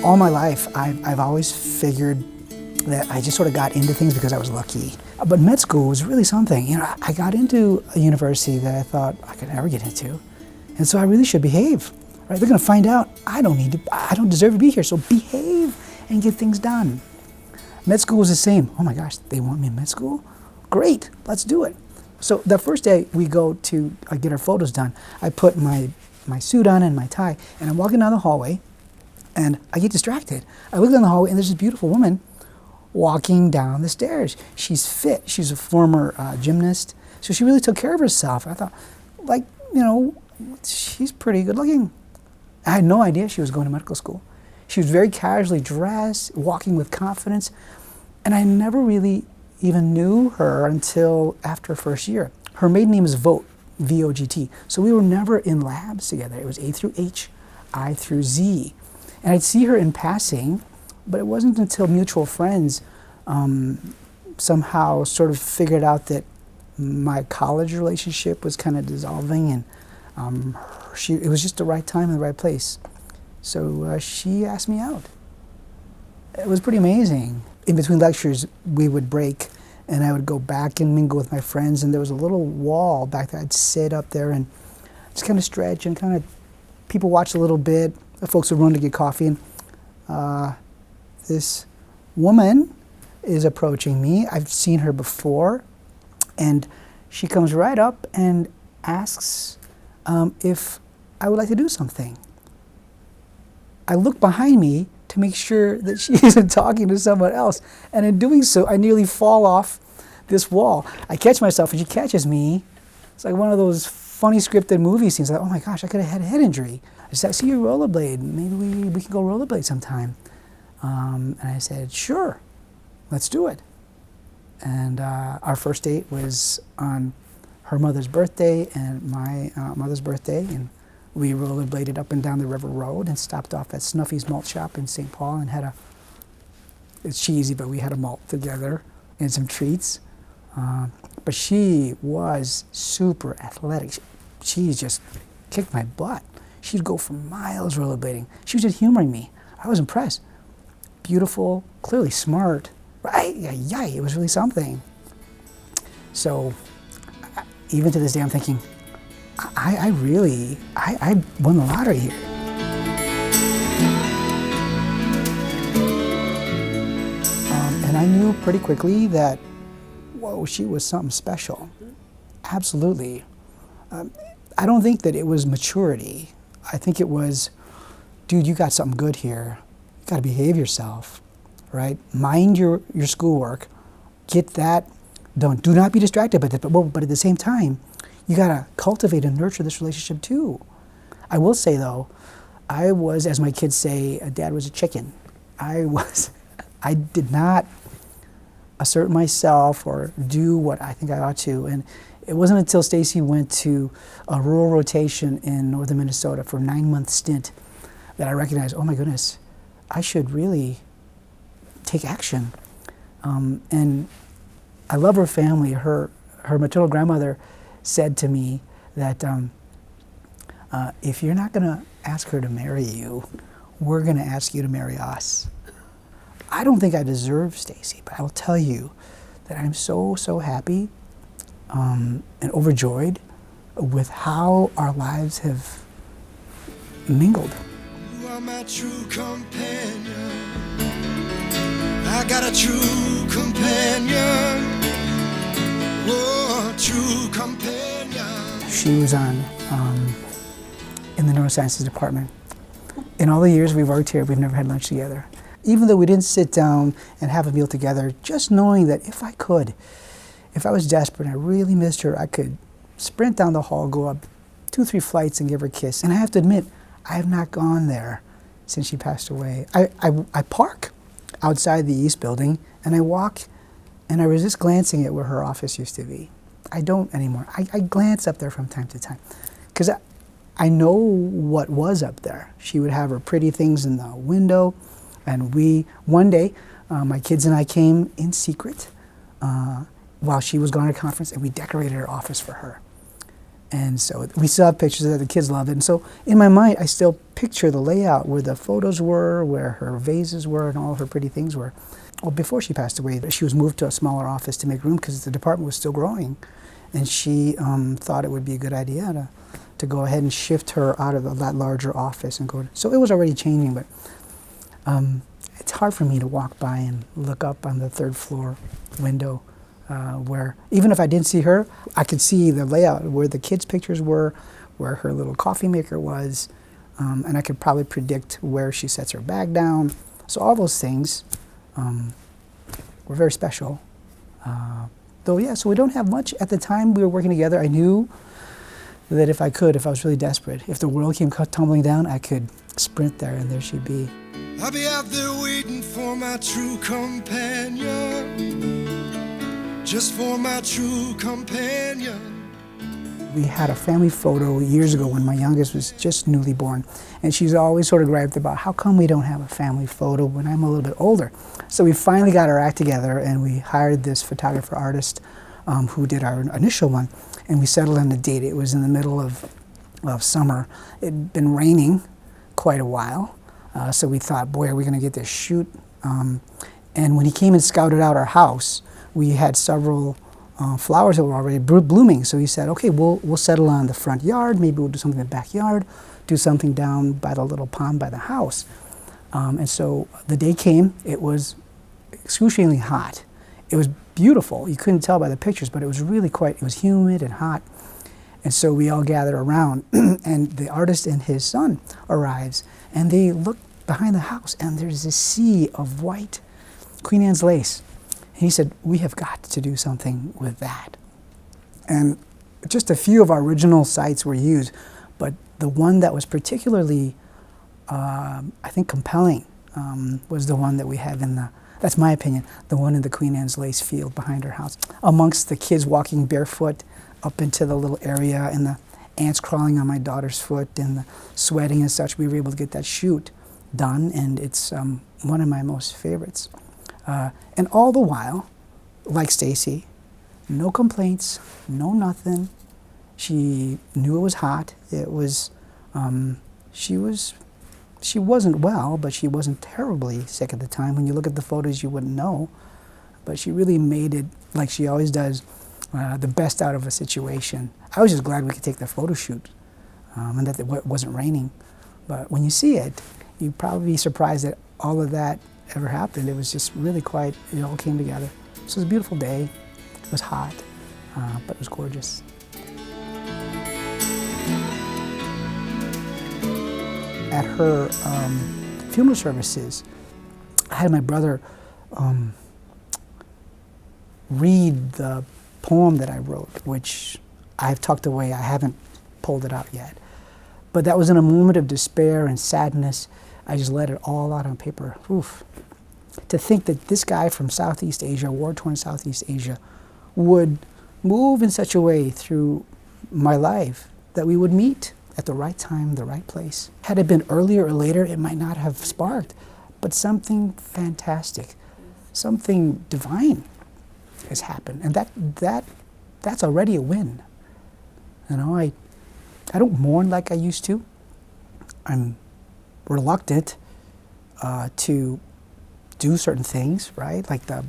All my life, I've always figured that I just sort of got into things because I was lucky. But med school was really something. You know, I got into a university that I thought I could never get into. And so I really should behave, right? They're gonna find out I don't deserve to be here, so behave and get things done. Med school was the same. Oh my gosh, they want me in med school? Great, let's do it. So the first day we go to get our photos done, I put my suit on and my tie, and I'm walking down the hallway, and I get distracted. I look down the hallway, and there's this beautiful woman walking down the stairs. She's fit. She's a former gymnast, so she really took care of herself. I thought, like, you know, she's pretty good looking. I had no idea she was going to medical school. She was very casually dressed, walking with confidence, and I never really even knew her until after first year. Her maiden name is Vogt, V-O-G-T. So we were never in labs together. It was A through H, I through Z. And I'd see her in passing, but it wasn't until mutual friends somehow sort of figured out that my college relationship was kind of dissolving, and it was just the right time and the right place. So she asked me out. It was pretty amazing. In between lectures, we would break, and I would go back and mingle with my friends, and there was a little wall back there. I'd sit up there and just kind of stretch and kind of people watch a little bit. The folks would run to get coffee, and this woman is approaching me. I've seen her before, and she comes right up and asks if I would like to do something. I look behind me to make sure that she isn't talking to someone else, and in doing so, I nearly fall off this wall. I catch myself, and she catches me. It's like one of those funny scripted movie scenes. Like, oh my gosh, I could have had a head injury. I said, I see you rollerblade. Maybe we can go rollerblade sometime. And I said, sure, let's do it. And our first date was on her mother's birthday and my mother's birthday, and we rollerbladed up and down the River Road and stopped off at Snuffy's Malt Shop in St. Paul and had it's cheesy, but we had a malt together and some treats. But she was super athletic. She just kicked my butt. She'd go for miles rollerblading. She was just humoring me. I was impressed. Beautiful, clearly smart. Right? Yeah, it was really something. So even to this day, I'm thinking, I won the lottery here. And I knew pretty quickly that, whoa, she was something special. Absolutely. I don't think that it was maturity. I think it was, dude, you got something good here. You got to behave yourself, right? Mind your schoolwork. Get that done. Do not be distracted by that. But at the same time, you got to cultivate and nurture this relationship too. I will say though, I was, as my kids say, Dad was a chicken. I did not assert myself or do what I think I ought to. And it wasn't until Stacy went to a rural rotation in northern Minnesota for a 9-month stint that I recognized, oh my goodness, I should really take action. And I love her family. Her maternal grandmother said to me that if you're not gonna ask her to marry you, we're gonna ask you to marry us. I don't think I deserve Stacy, but I will tell you that I'm so happy and overjoyed with how our lives have mingled. You are my true companion. I got a true companion. Oh, true companion. She was in the neurosciences department. In all the years we've worked here, we've never had lunch together. Even though we didn't sit down and have a meal together, just knowing that if I was desperate and I really missed her, I could sprint down the hall, go up 2-3 flights and give her a kiss. And I have to admit, I have not gone there since she passed away. I park outside the East Building and I walk and I resist glancing at where her office used to be. I don't anymore. I glance up there from time to time because I know what was up there. She would have her pretty things in the window, and one day, my kids and I came in secret while she was going to a conference, and we decorated her office for her. And so we still have pictures of it. The kids love it. And so in my mind, I still picture the layout where the photos were, where her vases were, and all her pretty things were. Well, before she passed away, she was moved to a smaller office to make room because the department was still growing. And she thought it would be a good idea to go ahead and shift her out of that larger office and go. So it was already changing, but it's hard for me to walk by and look up on the third floor window where even if I didn't see her, I could see the layout where the kids' pictures were, where her little coffee maker was, and I could probably predict where she sets her bag down. So all those things were very special. Though, yeah, so we don't have much. At the time we were working together, I knew that if I was really desperate, if the world came tumbling down, I could sprint there and there she'd be. I'll be out there waiting for my true companion, just for my true companion. We had a family photo years ago when my youngest was just newly born, and she's always sort of griped about how come we don't have a family photo when I'm a little bit older. So we finally got our act together and we hired this photographer artist who did our initial one, and we settled on the date. It was in the middle of summer. It'd been raining quite a while, so we thought, boy, are we gonna get this shoot? And when he came and scouted out our house, we had several flowers that were already blooming. So he said, okay, we'll settle on the front yard. Maybe we'll do something in the backyard, do something down by the little pond by the house. And so the day came. It was excruciatingly hot. It was beautiful. You couldn't tell by the pictures, but it was really it was humid and hot. And so we all gathered around, and the artist and his son arrives, and they look behind the house, and there's this sea of white Queen Anne's lace. And he said, we have got to do something with that. And just a few of our original sites were used, but the one that was particularly, I think, compelling was the one that we have that's my opinion, the one in the Queen Anne's lace field behind her house. Amongst the kids walking barefoot up into the little area and the ants crawling on my daughter's foot and the sweating and such, we were able to get that shoot done, and it's one of my most favorites. And all the while, like Stacy, no complaints, no nothing. She knew it was hot. It was, she wasn't well, but she wasn't terribly sick at the time. When you look at the photos, you wouldn't know. But she really made it, like she always does, the best out of a situation. I was just glad we could take the photo shoot and that it wasn't raining. But when you see it, you'd probably be surprised that all of that ever happened. It was just really it all came together. So it was a beautiful day. It was hot, but it was gorgeous. At her funeral services, I had my brother read the poem that I wrote, which I've tucked away. I haven't pulled it out yet. But that was in a moment of despair and sadness. I just let it all out on paper. Oof. To think that this guy from Southeast Asia, war-torn Southeast Asia, would move in such a way through my life that we would meet at the right time, the right place. Had it been earlier or later, it might not have sparked, but something fantastic, something divine has happened, and that's already a win. You know, I don't mourn like I used to. I'm reluctant to do certain things, right? Like the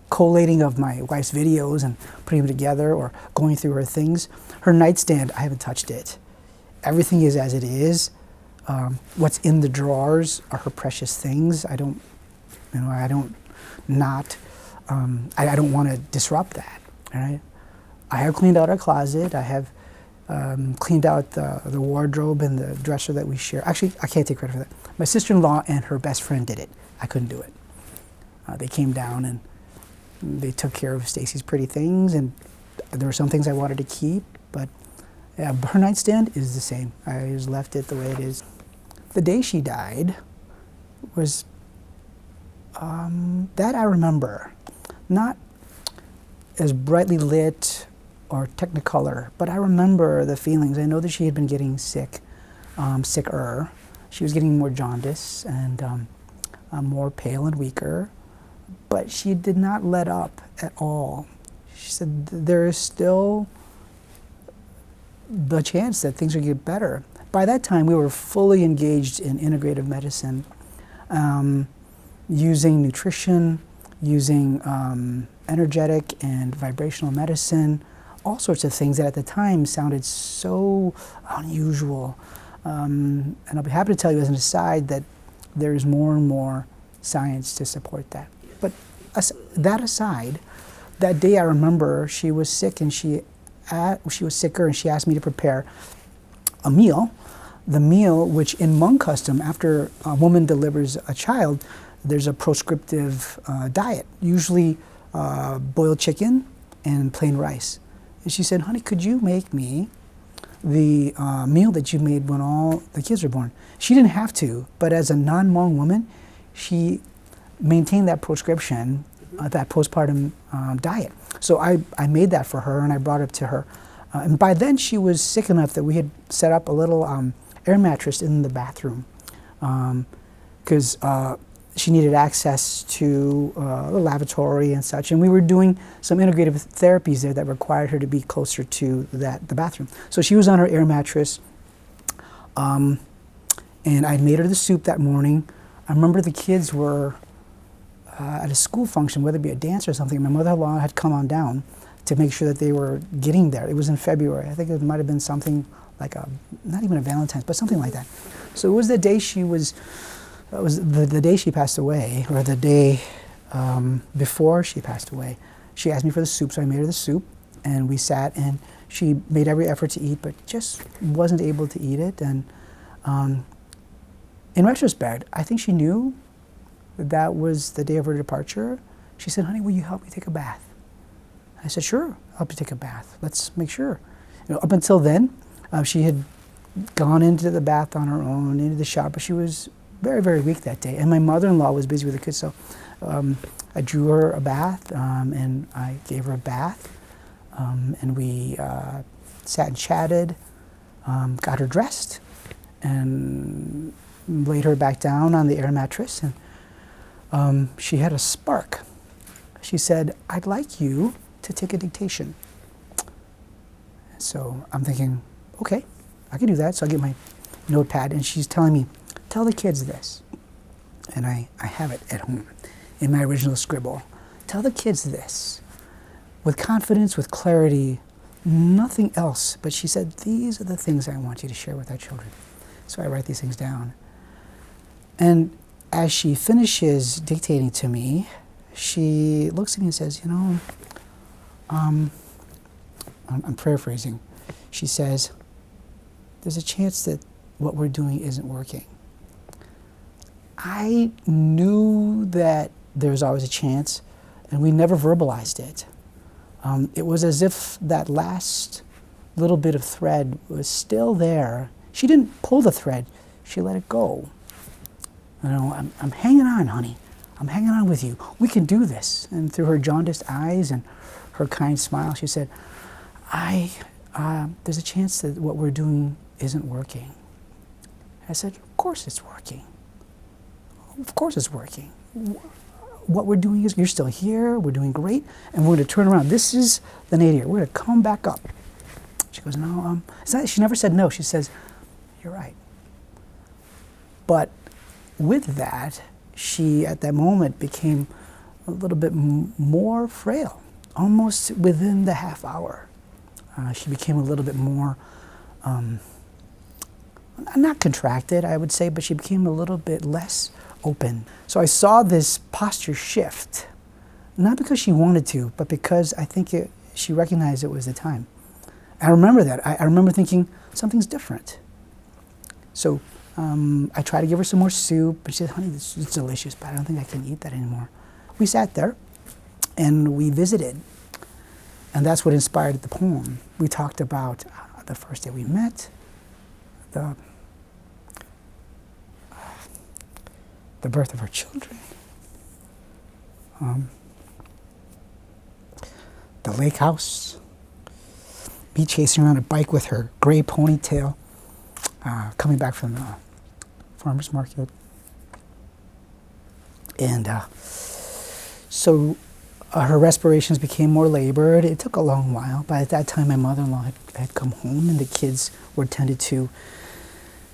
collating of my wife's videos and putting them together or going through her things. Her nightstand, I haven't touched it. Everything is as it is. What's in the drawers are her precious things. I don't want to disrupt that, right? I have cleaned out our closet. I have cleaned out the wardrobe and the dresser that we share. Actually, I can't take credit for that. My sister-in-law and her best friend did it. I couldn't do it. They came down and they took care of Stacy's pretty things, and there were some things I wanted to keep, but her nightstand is the same. I just left it the way it is. The day she died was, that I remember, not as brightly lit or technicolor, but I remember the feelings. I know that she had been getting sick, sicker. She was getting more jaundice and more pale and weaker, but she did not let up at all. She said, there is still the chance that things would get better. By that time, we were fully engaged in integrative medicine, using nutrition, using energetic and vibrational medicine, all sorts of things that at the time sounded so unusual. And I'll be happy to tell you as an aside that there's more and more science to support that. But that aside, that day I remember she was sick and she was sicker and she asked me to prepare a meal. The meal, which in Hmong custom, after a woman delivers a child, there's a proscriptive diet, usually boiled chicken and plain rice. And she said, honey, could you make me the meal that you made when all the kids were born? She didn't have to, but as a non-Hmong woman, she maintained that proscription, that postpartum diet. So I made that for her and I brought it to her. And by then she was sick enough that we had set up a little air mattress in the bathroom because she needed access to the lavatory and such, and we were doing some integrative therapies there that required her to be closer to the bathroom. So she was on her air mattress, and I made her the soup that morning. I remember the kids were at a school function, whether it be a dance or something. My mother-in-law had come on down to make sure that they were getting there. It was in February. I think it might have been something like not even a Valentine's, but something like that. So it was the day she was. It was the day she passed away, or the day before she passed away. She asked me for the soup, so I made her the soup, and we sat, and she made every effort to eat, but just wasn't able to eat it. And in retrospect, I think she knew that was the day of her departure. She said, honey, will you help me take a bath? I said, sure, I'll help you take a bath. Let's make sure. Up until then, she had gone into the bath on her own, into the shower, but she was very, very weak that day. And my mother-in-law was busy with the kids, so I drew her a bath and I gave her a bath. And we sat and chatted, got her dressed, and laid her back down on the air mattress. And she had a spark. She said, I'd like you to take a dictation. So I'm thinking, okay, I can do that. So I get my notepad, and she's telling me, tell the kids this. And I have it at home in my original scribble. Tell the kids this with confidence, with clarity, nothing else. But she said, these are the things I want you to share with our children. So I write these things down. And as she finishes dictating to me, she looks at me and says, you know, I'm paraphrasing. She says, there's a chance that what we're doing isn't working. I knew that there was always a chance, and we never verbalized it. It was as if that last little bit of thread was still there. She didn't pull the thread, she let it go. You know, I'm hanging on, honey. I'm hanging on with you. We can do this. And through her jaundiced eyes and her kind smile, she said, there's a chance that what we're doing isn't working. I said, of course it's working. Of course it's working. What we're doing is, you're still here, we're doing great, and we're going to turn around. This is the nadir. We're going to come back up. She goes, no, she never said no. She says, you're right. But with that, she, at that moment, became a little bit more frail, almost within the half hour. She became a little bit more, not contracted, I would say, but she became a little bit less open. So I saw this posture shift, not because she wanted to, but because I think she recognized it was the time. I remember that. I remember thinking, something's different. So I tried to give her some more soup, and she said, honey, this is delicious, but I don't think I can eat that anymore. We sat there, and we visited, and that's what inspired the poem. We talked about the first day we met, the birth of our children, the lake house, me chasing around a bike with her gray ponytail, coming back from the farmer's market. And so Her respirations became more labored. It took a long while. By that time, my mother-in-law had come home and the kids were tended to.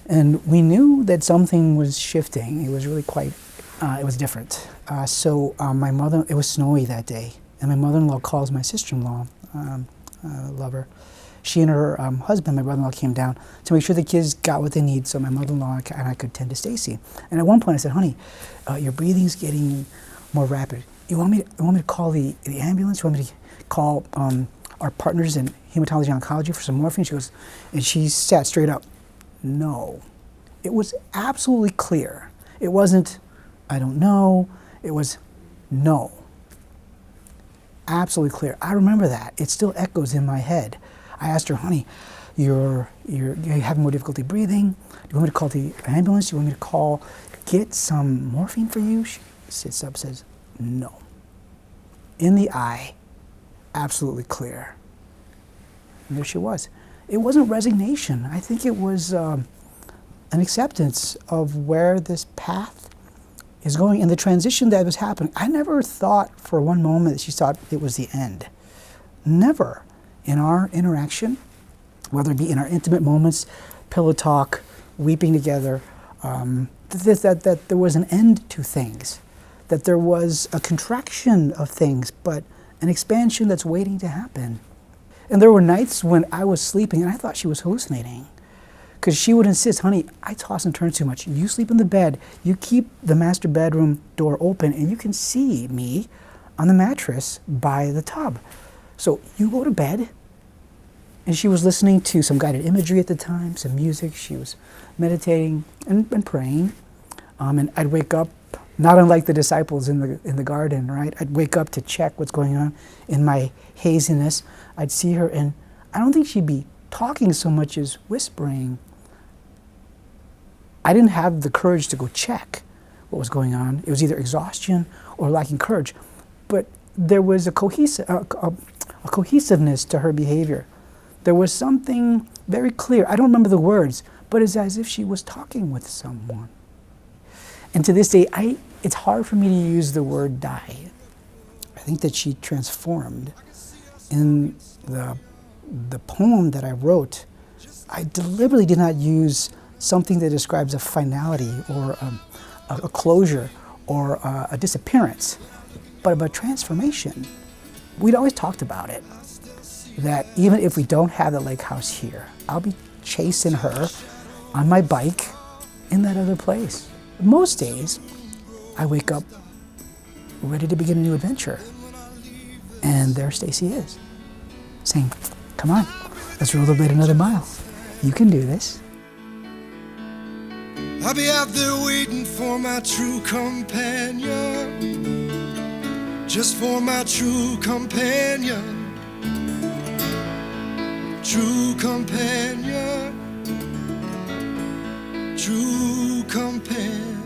And we knew that something was shifting. It was really quite, it was different. It was snowy that day. And my mother-in-law calls my sister-in-law, lover. She and her husband, my brother-in-law, came down to make sure the kids got what they need so my mother-in-law and I could tend to Stacy. And at one point I said, honey, your breathing's getting more rapid. You want me to call the ambulance? You want me to call our partners in hematology and oncology for some morphine? She goes, and she sat straight up. No. It was absolutely clear. It wasn't, I don't know. It was, no. Absolutely clear. I remember that. It still echoes in my head. I asked her, honey, you're having more difficulty breathing. Do you want me to call the ambulance? Do you want me to get some morphine for you? She sits up, says, no. In the eye, absolutely clear. And there she was. It wasn't resignation. I think it was an acceptance of where this path is going and the transition that was happening. I never thought for one moment that she thought it was the end. Never. In our interaction, whether it be in our intimate moments, pillow talk, weeping together, that there was an end to things, that there was a contraction of things, but an expansion that's waiting to happen. And there were nights when I was sleeping and I thought she was hallucinating, because she would insist, honey, I toss and turn too much. You sleep in the bed, you keep the master bedroom door open, and you can see me on the mattress by the tub. So you go to bed. And she was listening to some guided imagery at the time, some music. She was meditating and praying. And I'd wake up, not unlike the disciples in the garden, right? I'd wake up to check what's going on in my haziness. I'd see her, and I don't think she'd be talking so much as whispering. I didn't have the courage to go check what was going on. It was either exhaustion or lacking courage. But there was a cohesiveness to her behavior. There was something very clear. I don't remember the words, but it's as if she was talking with someone. And to this day, it's hard for me to use the word die. I think that she transformed. In the poem that I wrote, I deliberately did not use something that describes a finality or a closure or a disappearance, but about transformation. We'd always talked about it, that even if we don't have the lake house here, I'll be chasing her on my bike in that other place. Most days, I wake up ready to begin a new adventure. And there Stacy is, saying, come on, let's roll the blade another mile. You can do this. I'll be out there waiting for my true companion. Just for my true companion. True companion, true companion.